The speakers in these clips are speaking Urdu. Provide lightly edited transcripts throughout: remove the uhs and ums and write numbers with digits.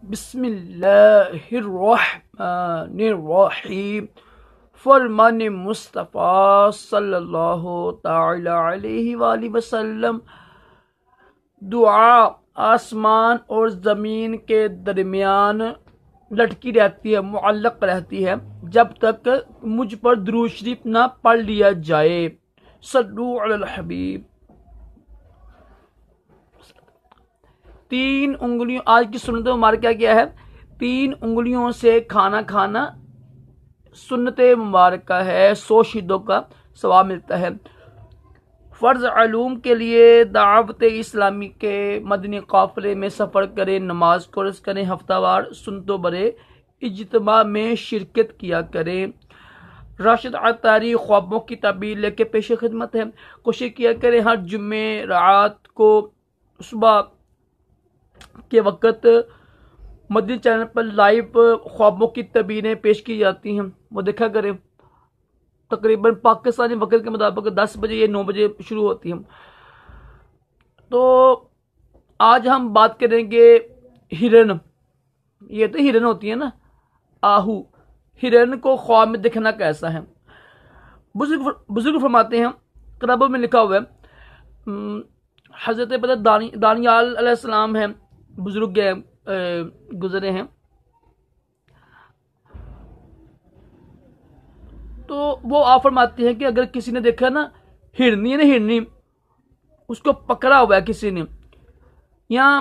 بسم اللہ الرحمن الرحیم۔ فرمان مصطفیٰ صلی اللہ تعالی علیہ وآلہ وسلم۔ دعا آسمان اور زمین کے درمیان لٹکی رہتی ہے، معلق رہتی ہے جب تک مجھ پر درود شریف نہ پڑھ لیا جائے۔ صلو علی الحبیب۔ 3 انگلیوں، آج کی سنت مبارکہ کیا ہے؟ 3 انگلیوں سے کھانا کھانا سنت مبارکہ ہے، 100 شہیدوں کا ثواب ملتا ہے۔ فرض علوم کے لیے دعوت اسلامی کے مدنی قافلے میں سفر کریں، نماز قرض کریں، ہفتہ وار سنتوں برے اجتماع میں شرکت کیا کریں۔ راشد عطاری خوابوں کی تعبیر لے کے پیش خدمت ہے۔ کوشش کیا کریں ہر جمعے رات کو صبح کے وقت مدنی چینل پر لائیو خوابوں کی تعبیریں پیش کی جاتی ہیں، وہ دیکھا کریں۔ تقریباً پاکستانی وقت کے مطابق 10 بجے یا 9 بجے شروع ہوتی ہیں۔ تو آج ہم بات کریں گے ہرن۔ یہ تو ہرن ہوتی ہے نا، آہو۔ ہرن کو خواب میں دیکھنا کیسا ہے؟ بزرگ فرماتے ہیں، کتابوں میں لکھا ہوا ہے، حضرت دانیال علیہ السلام ہیں، بزرگ گزرے ہیں، تو وہ آپ فرماتے ہیں کہ اگر کسی نے دیکھا نا ہرنی ہے نا، ہرنی اس کو پکڑا ہوا ہے کسی نے یا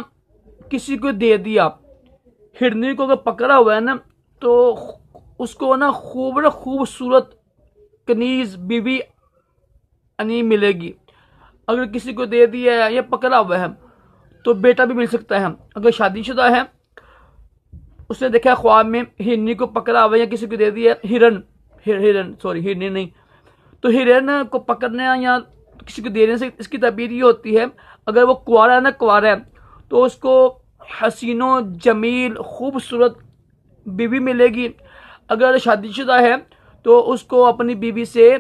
کسی کو دے دیا، ہرنی کو اگر پکڑا ہوا ہے نا تو اس کو نا خوبصورت کنیز بیوی ملے گی۔ اگر کسی کو دے دیا ہے یا پکڑا ہوا ہے تو بیٹا بھی مل سکتا ہے۔ اگر شادی شدہ ہے، اس نے دیکھا خواب میں ہرنی کو پکڑا ہوا ہے یا کسی کو دے دیا ہرنی نہیں، تو ہرن کو پکڑنا یا کسی کو دینے سے اس کی تعبیر یہ ہوتی ہے، اگر وہ کنوارا ہے تو اس کو حسین و جمیل خوبصورت بیوی ملے گی۔ اگر شادی شدہ ہے تو اس کو اپنی بیوی سے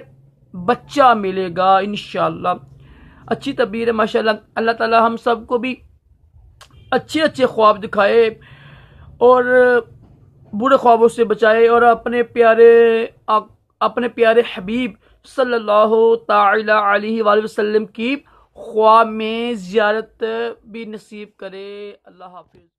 بچہ ملے گا انشاءاللہ۔ اچھی تعبیر ہے ماشاءاللہ۔ اللہ تعالی ہم سب کو بھی اچھے خواب دکھائے اور برے خوابوں سے بچائے، اور اپنے پیارے حبیب صلی اللہ تعالی علیہ وآلہ وسلم کی خواب میں زیارت بھی نصیب کرے۔ اللہ حافظ۔